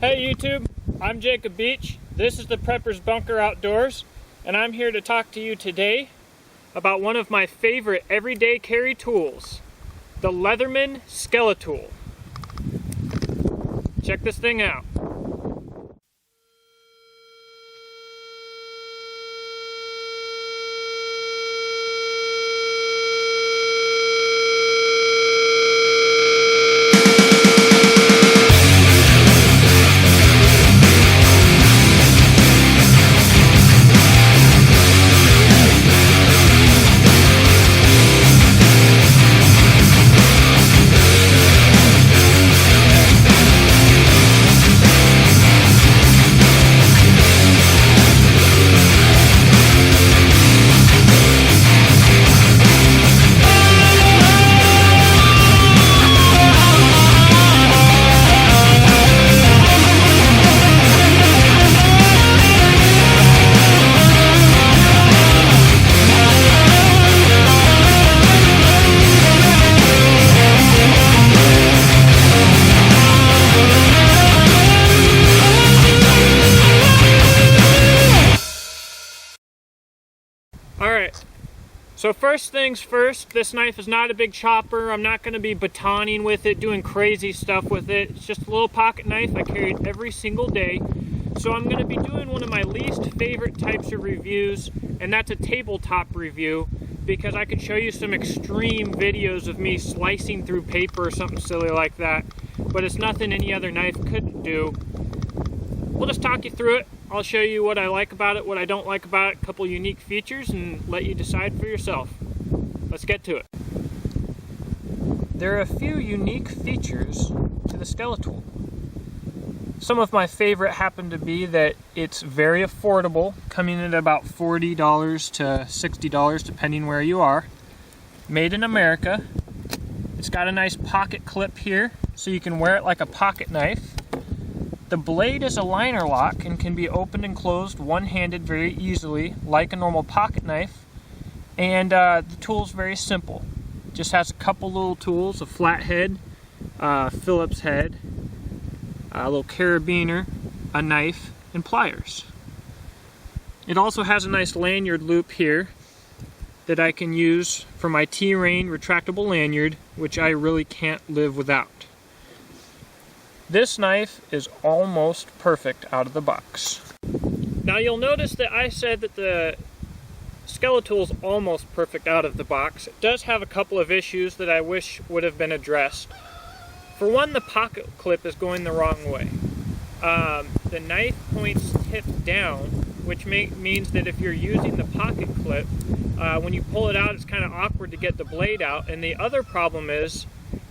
Hey YouTube, I'm Jacob Beach. This is the Prepper's Bunker Outdoors, and I'm here to talk to you today about one of my favorite everyday carry tools, the Leatherman Skeletool. Check this thing out. Alright, so first things first, this knife is not a big chopper. I'm not going to be batoning with it, doing crazy stuff with it. It's just a little pocket knife I carry it every single day. So I'm going to be doing one of my least favorite types of reviews, and that's a tabletop review, because I could show you some extreme videos of me slicing through paper or something silly like that, but it's nothing any other knife couldn't do. We'll just talk you through it. I'll show you what I like about it, what I don't like about it, a couple unique features, and let you decide for yourself. Let's get to it. There are a few unique features to the Skeletool. Some of my favorite happen to be that it's very affordable, coming in at about $40 to $60 depending where you are. Made in America. It's got a nice pocket clip here, so you can wear it like a pocket knife. The blade is a liner lock and can be opened and closed one-handed very easily, like a normal pocket knife. And the tool is very simple. Just has a couple little tools, a flat head, Phillips head, a little carabiner, a knife, and pliers. It also has a nice lanyard loop here that I can use for my T-Rain retractable lanyard, which I really can't live without. This knife is almost perfect out of the box. Now you'll notice that I said that the Skeletool is almost perfect out of the box. It does have a couple of issues that I wish would have been addressed. For one, the pocket clip is going the wrong way. The knife points tipped down, which means that if you're using the pocket clip, when you pull it out, it's kind of awkward to get the blade out. And the other problem is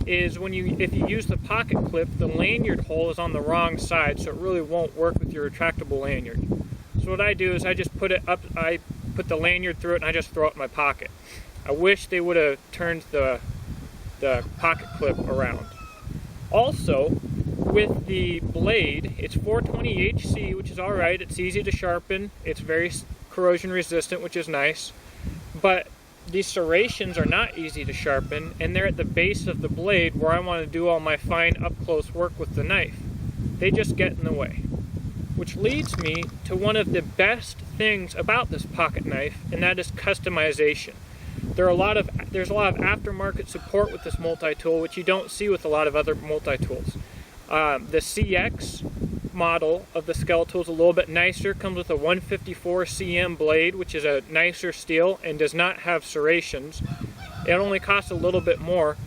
if you use the pocket clip, the lanyard hole is on the wrong side, so it really won't work with your retractable lanyard. So what I do is I just put it up, I put the lanyard through it, and I just throw it in my pocket. I wish they would have turned the pocket clip around. Also, with the blade, it's 420 HC, which is alright. It's easy to sharpen. It's very corrosion resistant, which is nice. But these serrations are not easy to sharpen, and they're at the base of the blade where I want to do all my fine up-close work with the knife. They just get in the way. Which leads me to one of the best things about this pocket knife, and that is customization. There's a lot of aftermarket support with this multi-tool, which you don't see with a lot of other multi-tools. The CX model of the Skeletool is a little bit nicer, comes with a 154 cm blade, which is a nicer steel and does not have serrations. It only costs a little bit more,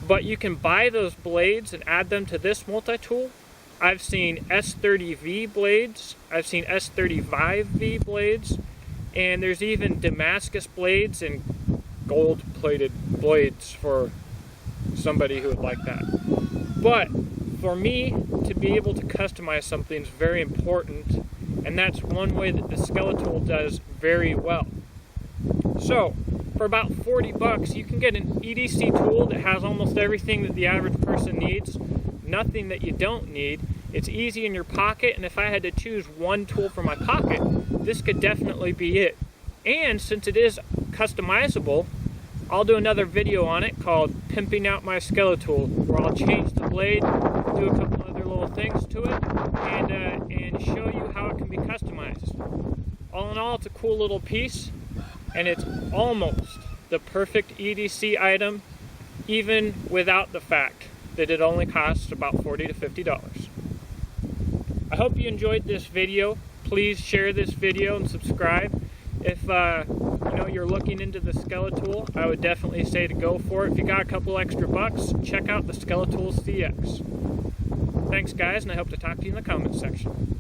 but you can buy those blades and add them to this multi-tool. I've seen S30V blades, I've seen S35V blades, and there's even Damascus blades and gold-plated blades for somebody who would like that. But for me, to be able to customize something is very important, and that's one way that the Skeletool does very well. So, for about 40 bucks, you can get an EDC tool that has almost everything that the average person needs, nothing that you don't need. It's easy in your pocket, and if I had to choose one tool for my pocket, this could definitely be it. And since it is customizable, I'll do another video on it called Pimping Out My Skeletool, where I'll change the blade, do a couple other little things to it and show you how it can be customized. All in all, it's a cool little piece, and it's almost the perfect EDC item, even without the fact that it only costs about $40 to $50. I hope you enjoyed this video. Please share this video and subscribe. If you're looking into the Skeletool, I would definitely say to go for it. If you got a couple extra bucks, check out the Skeletool CX. Thanks guys, and I hope to talk to you in the comments section.